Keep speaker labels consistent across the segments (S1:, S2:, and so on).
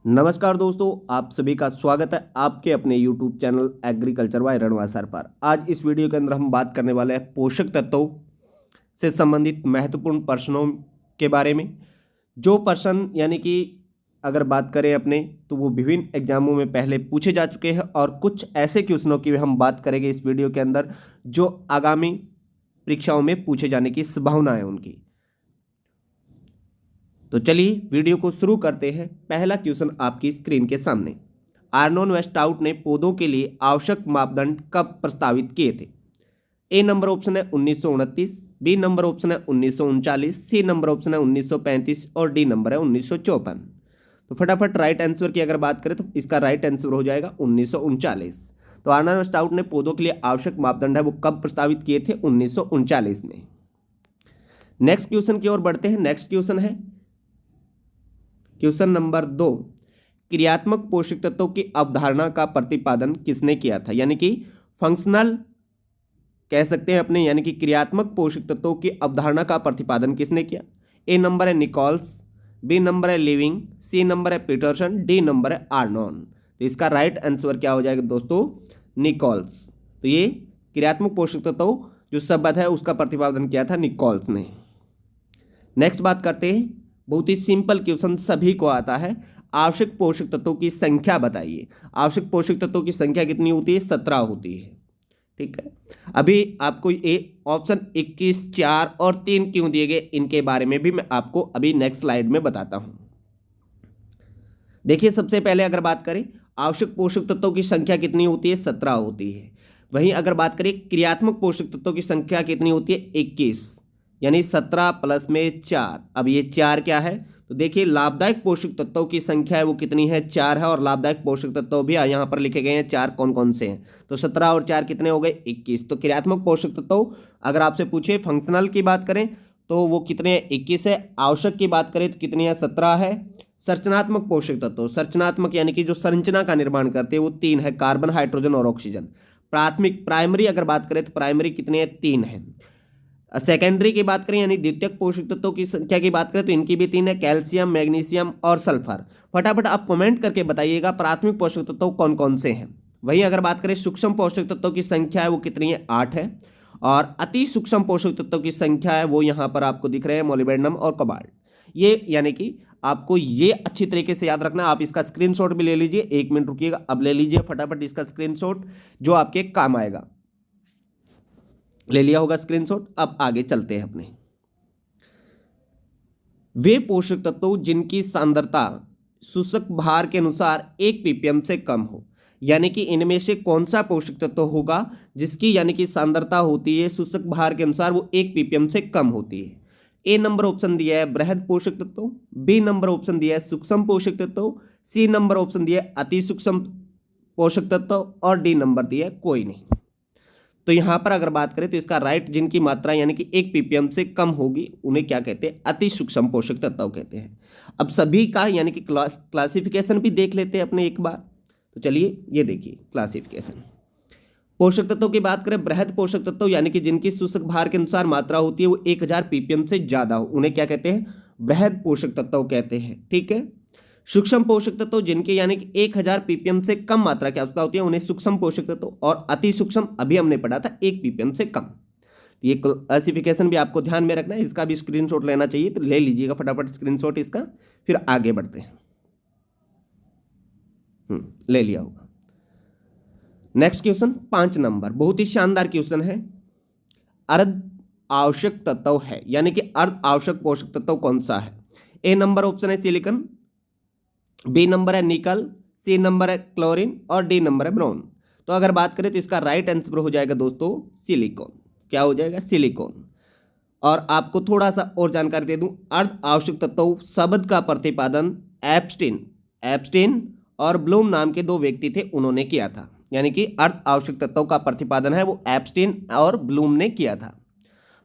S1: नमस्कार दोस्तों, आप सभी का स्वागत है आपके अपने YouTube channel agriculture by Ranwa sir पर। आज इस वीडियो के अंदर हम बात करने वाले हैं पोषक तत्वों से संबंधित महत्वपूर्ण प्रश्नों के बारे में। जो प्रश्न यानी कि अगर बात करें अपने, तो वो विभिन्न एग्जामों में पहले पूछे जा चुके हैं और कुछ ऐसे क्वेश्चनों की हम बात करेंगे इस वीडियो के अंदर जो आगामी परीक्षाओं में पूछे जाने की संभावना है उनकी। तो चलिए वीडियो को शुरू करते हैं। पहला क्वेश्चन आपकी स्क्रीन के सामने। आर्नोन वेस्टआउट ने पौधों के लिए आवश्यक मापदंड कब प्रस्तावित किए थे? ए नंबर ऑप्शन है 1929, बी नंबर ऑप्शन है 1939, सी नंबर ऑप्शन है 1935 और डी नंबर है 1954। तो फटाफट राइट आंसर की अगर बात करें तो इसका राइट आंसर हो जाएगा 1939। तो आर्नोन वेस्टआउट ने पौधों के लिए आवश्यक मापदंड है वो कब प्रस्तावित किए थे? 1939 में। नेक्स्ट क्वेश्चन की ओर बढ़ते हैं। नेक्स्ट क्वेश्चन है क्वेश्चन नंबर 2। क्रियात्मक पोषक तत्वों की अवधारणा का प्रतिपादन किसने किया था? यानी कि फंक्शनल कह सकते हैं अपने, यानी कि क्रियात्मक पोषक तत्वों की अवधारणा का प्रतिपादन किसने किया? ए नंबर है निकोल्स, बी नंबर है लिविंग, सी नंबर है पीटरसन, डी नंबर है आर्नोन। तो इसका राइट आंसर क्या हो जाएगा दोस्तों? निकोल्स। तो ये क्रियात्मक पोषक तत्व जो शब्द है उसका प्रतिपादन किया था निकोल्स ने। नेक्स्ट बात करते हैं। बहुत ही सिंपल क्वेश्चन सभी को आता है। आवश्यक पोषक तत्वों की संख्या बताइए। आवश्यक पोषक तत्वों की संख्या कितनी होती है? 17 होती है। ठीक है, अभी आपको ये ऑप्शन 21, 4 और 3 क्यों दिए गए इनके बारे में भी मैं आपको अभी नेक्स्ट स्लाइड में बताता हूं। देखिए, सबसे पहले अगर बात करें आवश्यक पोषक तत्वों की संख्या कितनी होती है? 17 होती है। वहीं अगर बात करें क्रियात्मक पोषक तत्वों की संख्या कितनी होती है? 21, यानी 17 प्लस में 4। अब ये 4 क्या है? तो देखिए, लाभदायक पोषक तत्वों की संख्या है वो कितनी है? 4 है। और लाभदायक पोषक तत्व भी यहाँ पर लिखे गए हैं 4, कौन कौन से हैं? तो 17 और 4 कितने हो गए? 21। तो क्रियात्मक पोषक तत्व अगर आपसे पूछे फंक्शनल की बात करें तो वो कितने हैं? 21 है। आवश्यक की बात करें तो कितनी है? 17 है। संरचनात्मक पोषक तत्व, संरचनात्मक यानी कि जो संरचना का निर्माण करते हैं वो 3 है, कार्बन, हाइड्रोजन और ऑक्सीजन। प्राथमिक प्राइमरी अगर बात करें तो प्राइमरी कितने हैं? 3 है। सेकेंडरी की बात करें यानी द्वितीयक पोषक तत्वों की संख्या की बात करें तो इनकी भी 3 है, कैल्शियम, मैग्नीशियम और सल्फर। फटाफट आप कमेंट करके बताइएगा प्राथमिक पोषक तत्व कौन कौन से हैं। वहीं अगर बात करें सूक्ष्म पोषक तत्वों की संख्या है वो कितनी है? 8 है। और अति सूक्ष्म पोषक तत्वों की संख्या है वो यहाँ पर आपको दिख रहे हैं, मोलिब्डेनम और कोबाल्ट। ये यानी कि आपको ये अच्छी तरीके से याद रखना। आप इसका स्क्रीनशॉट भी ले लीजिए। 1 मिनट रुकिएगा, अब ले लीजिए फटाफट इसका स्क्रीनशॉट जो आपके काम आएगा। ले लिया होगा स्क्रीनशॉट। अब आगे चलते हैं अपने। वे पोषक तत्व जिनकी सांद्रता शुष्क भार के अनुसार 1 ppm से कम हो, यानी कि इनमें से कौन सा पोषक तत्व होगा जिसकी यानी कि सांद्रता होती है शुष्क भार के अनुसार वो 1 ppm से कम होती है? ए नंबर ऑप्शन दिया है बृहद पोषक तत्व, बी नंबर ऑप्शन दिया है सूक्ष्म पोषक तत्व, सी नंबर ऑप्शन दिया है अति सूक्ष्म पोषक तत्व और डी नंबर दिया है कोई नहीं। तो यहां पर अगर बात करें तो इसका राइट जिनकी मात्रा यानी कि 1 ppm से कम होगी उन्हें क्या कहते हैं? अति सूक्ष्म पोषक तत्व कहते हैं। अब सभी का यानी कि क्लासिफिकेशन भी देख लेते हैं अपने एक बार। तो चलिए ये देखिए क्लासिफिकेशन। पोषक तत्वों की बात करें, बृहद पोषक तत्व यानी कि जिनकी शुष्क भार के अनुसार मात्रा होती है वो 1000 ppm से ज्यादा हो उन्हें क्या कहते हैं? बृहद पोषक तत्व कहते हैं। ठीक है। सूक्ष्म पोषक तत्व जिनके यानी कि 1000 ppm से कम मात्रा की आवश्यकता होती है उन्हें सूक्ष्म पोषक तत्व, और अति सूक्ष्म अभी हमने पढ़ा था 1 ppm से कम। ये क्लासिफिकेशन भी आपको ध्यान में रखना है, इसका भी स्क्रीनशॉट लेना चाहिए तो ले लीजिएगा फटाफट स्क्रीनशॉट इसका। फिर आगे बढ़ते हैं। ले लिया होगा। नेक्स्ट क्वेश्चन 5 नंबर, बहुत ही शानदार क्वेश्चन है। अर्ध आवश्यक तत्व है, यानी कि अर्ध आवश्यक पोषक तत्व कौन सा है? ए नंबर ऑप्शन है सिलिकॉन, बी नंबर है निकल, सी नंबर है क्लोरीन और डी नंबर है ब्रोन। तो अगर बात करें तो इसका राइट आंसर हो जाएगा दोस्तों सिलिकॉन। क्या हो जाएगा? सिलिकॉन। और आपको थोड़ा सा और जानकारी दे दूं, अर्ध आवश्यक तत्व शब्द का प्रतिपादन एप्स्टीन और ब्लूम नाम के 2 व्यक्ति थे, उन्होंने किया था। यानी कि अर्ध आवश्यक तत्वों का प्रतिपादन है वो एप्स्टीन और ब्लूम ने किया था।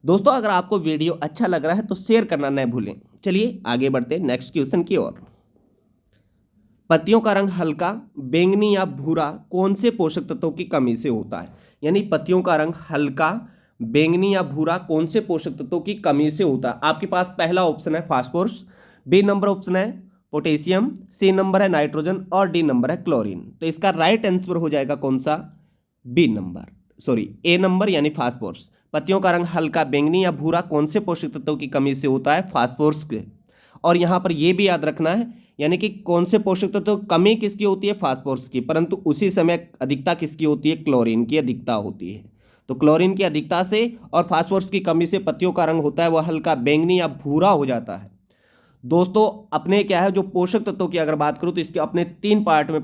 S1: दोस्तों अगर आपको वीडियो अच्छा लग रहा है तो शेयर करना न भूलें। चलिए आगे बढ़ते हैं नेक्स्ट क्वेश्चन की ओर। पत्तियों का रंग हल्का बैंगनी या भूरा कौन से पोषक तत्वों की कमी से होता है? यानी पत्तियों का रंग हल्का बैंगनी या भूरा कौन से पोषक तत्वों की कमी से होता है? आपके पास पहला ऑप्शन है फास्फोरस, बी नंबर ऑप्शन है पोटेशियम, सी नंबर है नाइट्रोजन और डी नंबर है क्लोरीन। तो इसका राइट आंसर हो जाएगा कौन सा? बी नंबर, सॉरी ए नंबर यानी फास्फोरस। पत्तियों का रंग हल्का बैंगनी या भूरा कौन से पोषक तत्वों की कमी से होता है? फास्फोरस के। और यहाँ पर यह भी याद रखना है, यानी कि कौन से पोषक तत्व कमी किसकी होती है? फास्फोरस की, परंतु उसी समय अधिकता किसकी होती है? क्लोरीन की अधिकता होती है। तो क्लोरीन की अधिकता से और फास्फोरस की कमी से पत्तियों का रंग होता है वह हल्का बैंगनी या भूरा हो जाता है। दोस्तों अपने क्या है जो पोषक तत्वों की अगर बात करूं तो इसके अपने 3 पार्ट में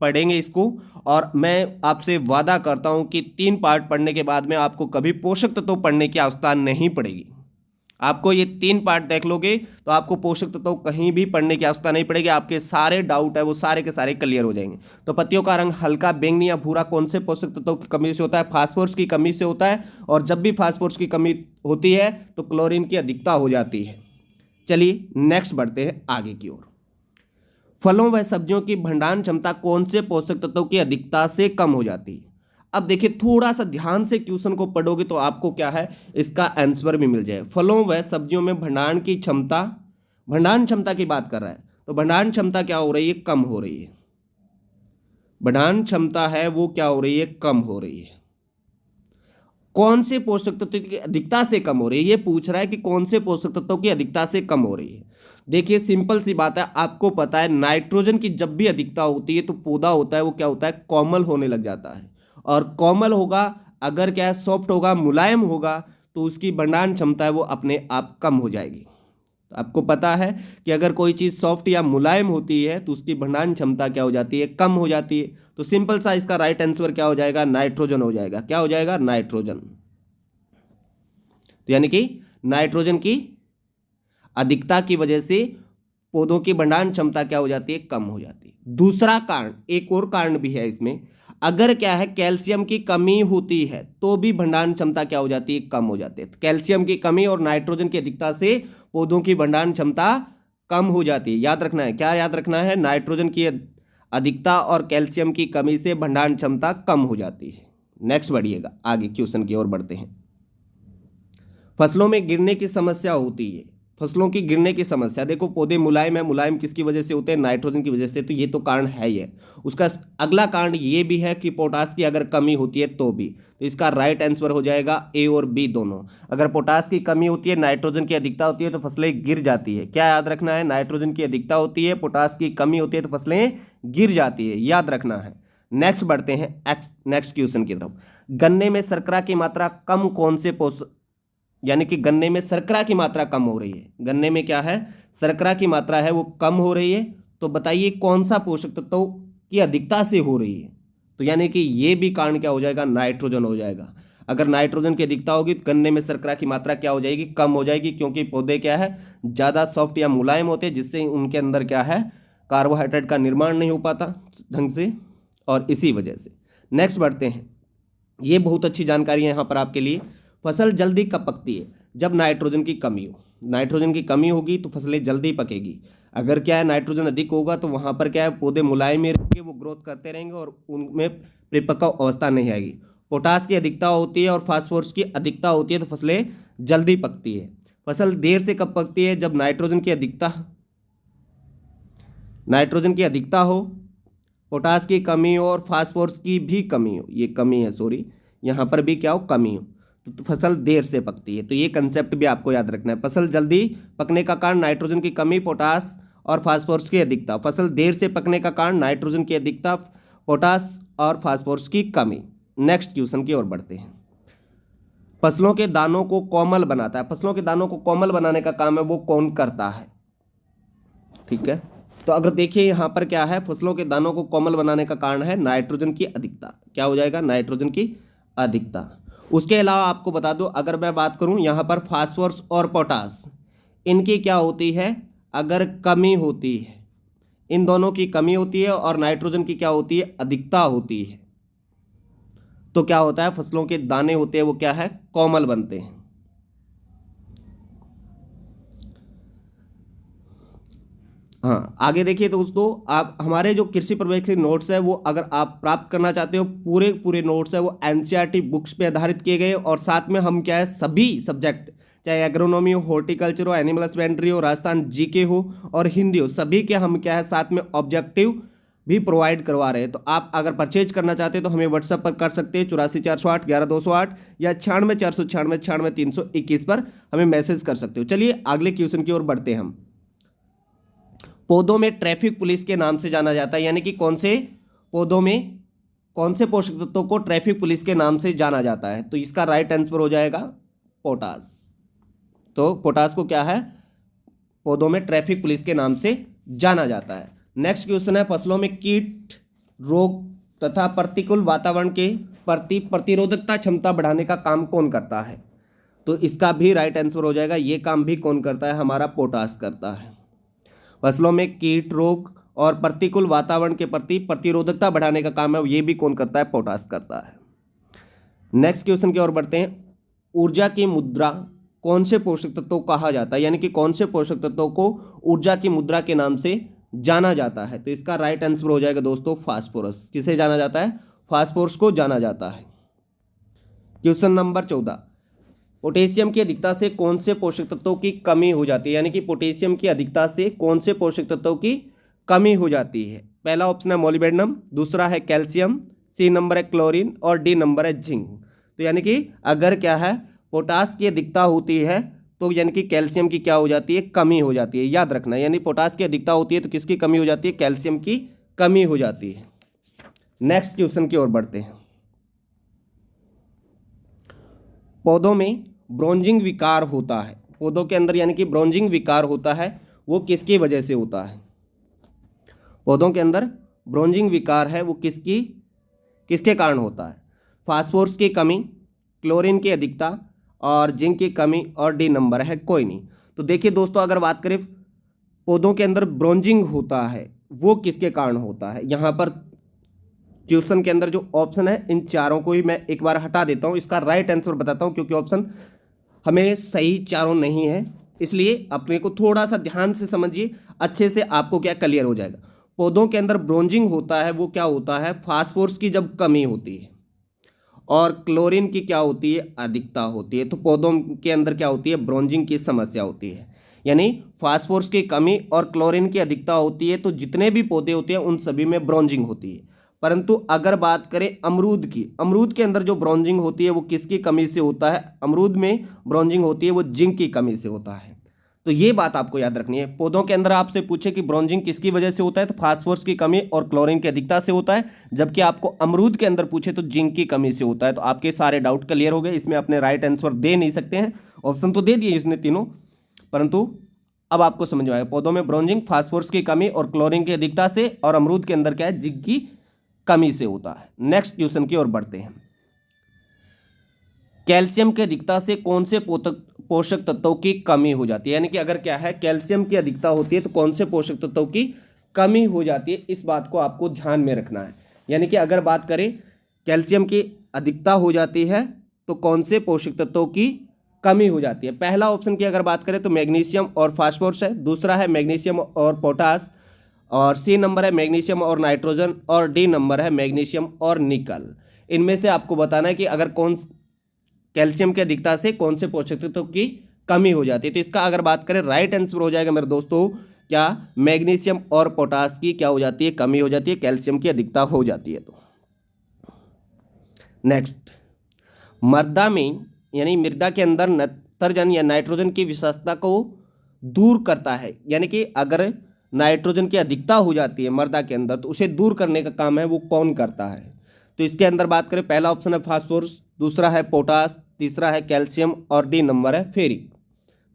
S1: पढ़ेंगे इसको, और मैं आपसे वादा करता हूं कि 3 पार्ट पढ़ने के बाद में आपको कभी पोषक तत्व पढ़ने की आवश्यकता नहीं पड़ेगी। आपको ये 3 पार्ट देख लोगे तो आपको पोषक तत्व कहीं भी पढ़ने की आवश्यकता नहीं पड़ेगी, आपके सारे डाउट है वो सारे के सारे क्लियर हो जाएंगे। तो पत्तियों का रंग हल्का बैंगनी या भूरा कौन से पोषक तत्वों की कमी से होता है? फास्फोरस की कमी से होता है, और जब भी फास्फोरस की कमी होती है तो क्लोरीन की अधिकता हो जाती है। चलिए नेक्स्ट बढ़ते हैं आगे की ओर। फलों व सब्जियों की भंडारण क्षमता कौन से पोषक तत्वों की अधिकता से कम हो जाती है? अब देखिए थोड़ा सा ध्यान से क्वेश्चन को पढ़ोगे तो आपको क्या है इसका आंसर भी मिल जाए। फलों व सब्जियों में भंडारण की क्षमता, भंडारण क्षमता की बात कर रहा है, तो भंडारण क्षमता क्या हो रही है? कम हो रही है। भंडारण क्षमता है वो क्या हो रही है? कम हो रही है। कौन से पोषक तत्व की अधिकता से कम हो रही है? ये पूछ रहा है कि कौन से पोषक तत्वों की अधिकता से कम हो रही है। देखिए सिंपल सी बात है, आपको पता है नाइट्रोजन की जब भी अधिकता होती है तो पौधा होता है वो क्या होता है? कोमल होने लग जाता है। और कोमल होगा अगर क्या है, सॉफ्ट होगा, मुलायम होगा, तो उसकी भंडारण क्षमता है वो अपने आप कम हो जाएगी। तो आपको पता है कि अगर कोई चीज़ सॉफ्ट या मुलायम होती है तो उसकी भंडारण क्षमता क्या हो जाती है? कम हो जाती है। तो सिंपल सा इसका राइट आंसर क्या हो जाएगा? नाइट्रोजन हो जाएगा। क्या हो जाएगा? नाइट्रोजन। तो यानी कि नाइट्रोजन की अधिकता की वजह से पौधों की भंडारण क्षमता क्या हो जाती है? कम हो जाती है। दूसरा कारण, एक और कारण भी है इसमें, अगर क्या है कैल्शियम की कमी होती है तो भी भंडारण क्षमता क्या हो जाती है? कम हो जाती है। तो कैल्शियम की कमी और नाइट्रोजन की अधिकता से पौधों की भंडारण क्षमता कम हो जाती है। याद रखना है, क्या याद रखना है? नाइट्रोजन की अधिकता और कैल्शियम की कमी से भंडारण क्षमता कम हो जाती है। नेक्स्ट बढ़िएगा आगे क्वेश्चन की ओर बढ़ते हैं। फसलों में गिरने की समस्या होती है। फसलों की गिरने की समस्या, देखो पौधे मुलायम है, मुलायम किसकी वजह से होते हैं? नाइट्रोजन की वजह से। तो ये तो कारण है ही है। उसका अगला कारण ये भी है कि पोटास की अगर कमी होती है तो भी। तो इसका राइट आंसर हो जाएगा ए और बी दोनों। अगर पोटास की कमी होती है, नाइट्रोजन की अधिकता होती है तो फसलें गिर जाती है। क्या याद रखना है? नाइट्रोजन की अधिकता होती है, पोटास की कमी होती है तो फसलें गिर जाती है, याद रखना है। नेक्स्ट बढ़ते हैं नेक्स्ट क्वेश्चन की तरफ। गन्ने में शर्करा की मात्रा कम कौन से पोषक, यानी कि गन्ने में शर्करा की मात्रा कम हो रही है। गन्ने में क्या है? शर्करा की मात्रा है वो कम हो रही है। तो बताइए कौन सा पोषक तत्व की अधिकता से हो रही है? तो यानी कि ये भी कारण क्या हो जाएगा? नाइट्रोजन हो जाएगा। अगर नाइट्रोजन की अधिकता होगी तो गन्ने में शर्करा की मात्रा क्या हो जाएगी? कम हो जाएगी, क्योंकि पौधे क्या है ज़्यादा सॉफ्ट या मुलायम होते हैं, जिससे उनके अंदर क्या है कार्बोहाइड्रेट का निर्माण नहीं हो पाता ढंग से, और इसी वजह से। नेक्स्ट बढ़ते हैं। ये बहुत अच्छी जानकारी है यहाँ पर आपके लिए। फसल जल्दी कब पकती है? जब नाइट्रोजन की कमी हो। नाइट्रोजन की कमी होगी तो फसलें जल्दी पकेगी। अगर क्या है नाइट्रोजन अधिक होगा तो वहाँ पर क्या है पौधे मुलायम ही रहेंगे, वो ग्रोथ करते रहेंगे और उनमें परिपक्व अवस्था नहीं आएगी। पोटास की अधिकता होती है और फास्फोरस की अधिकता होती है तो फसलें जल्दी पकती है। फसल देर से कब पकती है? जब नाइट्रोजन की अधिकता हो, पोटास की कमी हो और फास्फोरस की भी कमी हो। ये कमी है, सॉरी, यहाँ पर भी क्या हो? कमी हो, तो फसल देर से पकती है। तो ये कंसेप्ट भी आपको याद रखना है। फसल जल्दी पकने का कारण नाइट्रोजन की कमी, पोटास और फास्फोरस की अधिकता। फसल देर से पकने का कारण नाइट्रोजन की अधिकता, पोटास और फास्फोरस की कमी। नेक्स्ट क्वेश्चन की ओर बढ़ते हैं। फसलों के दानों को कोमल बनाता है। फसलों के दानों को कोमल बनाने का काम है वो कौन करता है? ठीक है, तो अगर देखिए यहाँ पर क्या है, फसलों के दानों को कोमल बनाने का कारण है नाइट्रोजन की अधिकता। क्या हो जाएगा? नाइट्रोजन की अधिकता। उसके अलावा आपको बता दूं, अगर मैं बात करूं यहाँ पर फास्फोरस और पोटास, इनकी क्या होती है? अगर कमी होती है, इन दोनों की कमी होती है और नाइट्रोजन की क्या होती है? अधिकता होती है, तो क्या होता है? फसलों के दाने होते हैं वो क्या है? कोमल बनते हैं। हाँ, आगे देखिए दोस्तों, आप हमारे जो कृषि प्रवेश के नोट्स है वो अगर आप प्राप्त करना चाहते हो, पूरे नोट्स है वो एनसीईआरटी बुक्स पे आधारित किए गए, और साथ में हम क्या है सभी सब्जेक्ट चाहे एग्रोनॉमी हो, हॉर्टिकल्चर हो, एनिमल हस्बेंड्री हो, राजस्थान जीके हो और हिंदी हो, सभी के हम क्या है साथ में ऑब्जेक्टिव भी प्रोवाइड करवा रहे हैं। तो आप अगर परचेज करना चाहते हैं तो हमें व्हाट्सएप पर कर सकते हैं 84 408 11 208 या 96 496 96 321 पर हमें मैसेज कर सकते हो। चलिए अगले क्वेश्चन की ओर बढ़ते हैं हम। पौधों में ट्रैफिक पुलिस के नाम से जाना जाता है, यानी कि कौन से पौधों में कौन से पोषक तत्वों को ट्रैफिक पुलिस के नाम से जाना जाता है? तो इसका राइट आंसर हो जाएगा पोटास। तो पोटास को क्या है पौधों में ट्रैफिक पुलिस के नाम से जाना जाता है। नेक्स्ट क्वेश्चन है, फसलों में कीट रोग तथा प्रतिकूल वातावरण के प्रति प्रतिरोधकता क्षमता बढ़ाने का काम कौन करता है? तो इसका भी राइट आंसर हो जाएगा, ये काम भी कौन करता है? हमारा पोटास करता है। फसलों में कीट रोग और प्रतिकूल वातावरण के प्रति प्रतिरोधकता बढ़ाने का काम है, ये भी कौन करता है? पोटास करता है। नेक्स्ट क्वेश्चन की ओर बढ़ते हैं, ऊर्जा की मुद्रा कौन से पोषक तत्वों को कहा जाता है, यानी कि कौन से पोषक तत्वों को ऊर्जा की मुद्रा के नाम से जाना जाता है? तो इसका राइट आंसर हो जाएगा दोस्तों फास्फोरस। किसे जाना जाता है? फास्फोरस को जाना जाता है। क्वेश्चन नंबर 14, पोटेशियम की अधिकता से कौन से पोषक तत्वों की कमी हो जाती है, यानी कि पोटेशियम की अधिकता से कौन से पोषक तत्वों की कमी हो जाती है? पहला ऑप्शन है मोलिबेडनम, दूसरा है कैल्शियम, सी नंबर है क्लोरीन और डी नंबर है जिंक। तो यानी कि अगर क्या है पोटास की अधिकता होती है तो यानी कि कैल्शियम की क्या हो जाती है? कमी हो जाती है। याद रखना, यानी पोटास की अधिकता होती है तो किसकी कमी हो जाती है? कैल्शियम की कमी हो जाती है। नेक्स्ट क्वेश्चन की ओर बढ़ते हैं, पौधों में ब्रोंजिंग विकार होता है, पौधों के अंदर यानी कि ब्रोंजिंग विकार होता है, वो किसकी वजह से होता है? पौधों के अंदर ब्रोंजिंग विकार है वो किसके कारण होता है? फास्फोरस की कमी, क्लोरीन की अधिकता और जिंक की कमी और डी नंबर है कोई नहीं। तो देखिए दोस्तों, अगर बात करें पौधों के अंदर ब्रोंजिंग होता है वो किसके कारण होता है, यहाँ पर क्वेश्चन के अंदर जो ऑप्शन है इन चारों को ही मैं एक बार हटा देता हूँ, इसका राइट आंसर बताता हूँ क्योंकि ऑप्शन हमें सही चारों नहीं है, इसलिए अपने को थोड़ा सा ध्यान से समझिए, अच्छे से आपको क्या क्लियर हो जाएगा। पौधों के अंदर ब्रोंजिंग होता है वो क्या होता है? फास्फोरस की जब कमी होती है और क्लोरीन की क्या होती है? अधिकता होती है। तो पौधों के अंदर क्या होती है? ब्रोंजिंग की समस्या होती है, यानी फास्फोरस की कमी और क्लोरीन की अधिकता होती है। तो जितने भी पौधे होते हैं उन सभी में ब्रोंजिंग होती है। परंतु अगर बात करें अमरूद की, अमरूद के अंदर जो ब्रोंजिंग होती है वो किसकी कमी से होता है? अमरूद में ब्रोंजिंग होती है वो जिंक की कमी से होता है। तो ये बात आपको याद रखनी है। पौधों के अंदर आपसे पूछे कि ब्रोंजिंग किसकी वजह से होता है, तो फास्फोरस की कमी और क्लोरीन की अधिकता से होता है, जबकि आपको अमरूद के अंदर पूछे तो जिंक की कमी से होता है। तो आपके सारे डाउट क्लियर हो गए, इसमें अपने राइट आंसर दे नहीं सकते हैं, ऑप्शन तो दे दिए इसने तीनों, परंतु अब आपको समझ में आएगा। पौधों में ब्रोंजिंग फास्फोरस की कमी और क्लोरीन की अधिकता से, और अमरूद के अंदर क्या है? जिंक की कमी से होता है। नेक्स्ट क्वेश्चन की ओर बढ़ते हैं, कैल्शियम की अधिकता से कौन से पोषक तत्वों की कमी हो जाती है, यानी कि अगर क्या है कैल्शियम की अधिकता होती है तो कौन से पोषक तत्वों की कमी हो जाती है? इस बात को आपको ध्यान में रखना है। यानी कि अगर बात करें कैल्शियम की अधिकता हो जाती है तो कौन से पोषक तत्वों की कमी हो जाती है? पहला ऑप्शन की अगर बात करें तो मैग्नीशियम और फास्फोरस है, दूसरा है मैग्नीशियम और पोटास, और सी नंबर है मैग्नीशियम और नाइट्रोजन, और डी नंबर है मैग्नीशियम और निकल। इनमें से आपको बताना है कि अगर कौन कैल्शियम की अधिकता से कौन से पोषक तत्वों की कमी हो जाती है। तो इसका अगर बात करें राइट आंसर हो जाएगा मेरे दोस्तों क्या? मैग्नीशियम और पोटास की क्या हो जाती है? कमी हो जाती है, कैल्शियम की अधिकता हो जाती है। तो नेक्स्ट, मृदा में यानी मृदा के अंदर नत्रजन या नाइट्रोजन की विषाक्तता को दूर करता है, यानी कि अगर नाइट्रोजन की अधिकता हो जाती है मृदा के अंदर तो उसे दूर करने का काम है वो कौन करता है? तो इसके अंदर बात करें पहला ऑप्शन है फास्फोरस, दूसरा है पोटास, तीसरा है कैल्शियम और डी नंबर है फेरिक।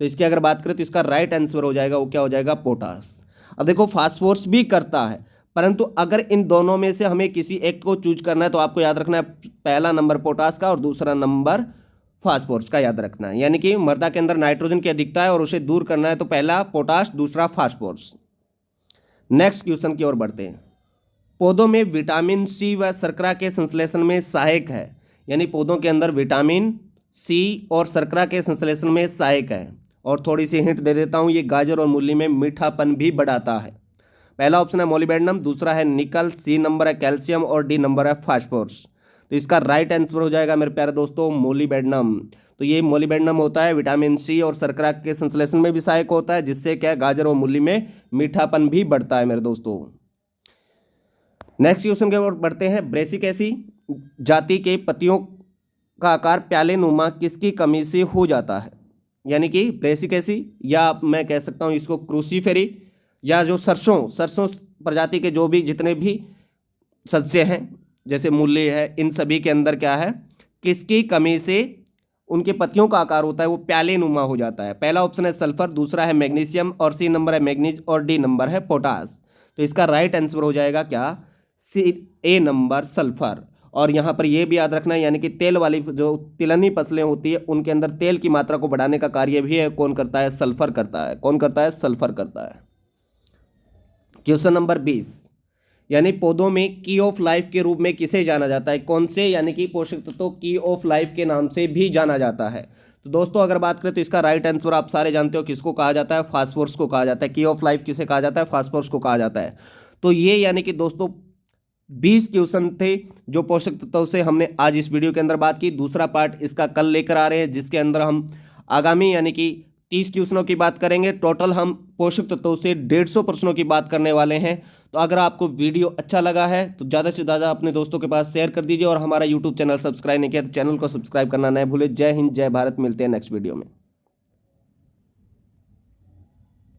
S1: तो इसकी अगर बात करें तो इसका राइट आंसर हो जाएगा वो क्या हो जाएगा? पोटास। अब देखो फास्फोरस भी करता है, परंतु अगर इन दोनों में से हमें किसी एक को चूज करना है तो आपको याद रखना है पहला नंबर पोटास का और दूसरा नंबर फास्फोरस का याद रखना है। यानी कि मृदा के अंदर नाइट्रोजन की अधिकता है और उसे दूर करना है तो पहला पोटास, दूसरा फास्फोरस। नेक्स्ट क्वेश्चन की ओर बढ़ते हैं, पौधों में विटामिन सी व शर्करा के संश्लेषण में सहायक है, यानी पौधों के अंदर विटामिन सी और शर्करा के संश्लेषण में सहायक है। और थोड़ी सी हिंट दे देता हूँ, ये गाजर और मूली में मीठापन भी बढ़ाता है। पहला ऑप्शन है मोलिबेडनम, दूसरा है निकल, सी नंबर है कैल्शियम और डी नंबर है फास्फोरस। तो इसका राइट आंसर हो जाएगा मेरे प्यारे दोस्तों मोलिबेडनम। तो ये मोलिबेडनम होता है, विटामिन सी और शर्करा के संश्लेषण में भी सहायक होता है, जिससे क्या गाजर और मूली में मीठापन भी बढ़ता है मेरे दोस्तों। नेक्स्ट क्वेश्चन की ओर बढ़ते हैं। ब्रेसिकेसी जाति के पत्तियों का आकार प्याले नुमा किसकी कमी से हो जाता है? यानी कि ब्रेसिकेसी, या मैं कह सकता हूँ इसको क्रूसीफेरी, या जो सरसों प्रजाति के जो भी जितने भी सदस्य हैं जैसे मूली है, इन सभी के अंदर क्या है, किसकी कमी से उनके पत्तियों का आकार होता है वो प्याले नुमा हो जाता है? पहला ऑप्शन है सल्फर, दूसरा है मैग्नीशियम, और सी नंबर है मैग्नीज, और डी नंबर है पोटास। तो इसका राइट आंसर हो जाएगा क्या, सी ए नंबर सल्फर। और यहाँ पर यह भी याद रखना है, यानी कि तेल वाली जो तिलहनी फसलें होती है उनके अंदर तेल की मात्रा को बढ़ाने का कार्य भी है, कौन करता है, सल्फर करता है। कौन करता है, सल्फर करता है। क्वेश्चन नंबर 20, यानी पौधों में की ऑफ लाइफ के रूप में किसे जाना जाता है? कौन से यानी कि पोषक तत्व की ऑफ लाइफ के नाम से भी जाना जाता है? तो दोस्तों अगर बात करें तो इसका राइट आंसर आप सारे जानते हो किसको कहा जाता है, फास्फोरस को कहा जाता है। की ऑफ लाइफ किसे कहा जाता है, फास्फोरस को कहा जाता है। तो ये यानी कि दोस्तों 20 क्वेश्चन थे जो पोषक तत्वों से हमने आज इस वीडियो के अंदर बात की। दूसरा पार्ट इसका कल लेकर आ रहे हैं, जिसके अंदर हम आगामी यानी कि 30 क्वेश्चनों की बात करेंगे। टोटल हम पोषक तत्वों से 150 प्रश्नों की बात करने वाले हैं। तो अगर आपको वीडियो अच्छा लगा है तो ज़्यादा से ज़्यादा अपने दोस्तों के पास शेयर कर दीजिए, और हमारा यूट्यूब चैनल सब्सक्राइब नहीं किया तो चैनल को सब्सक्राइब करना न भूलें। जय हिंद, जय भारत। मिलते हैं नेक्स्ट वीडियो में।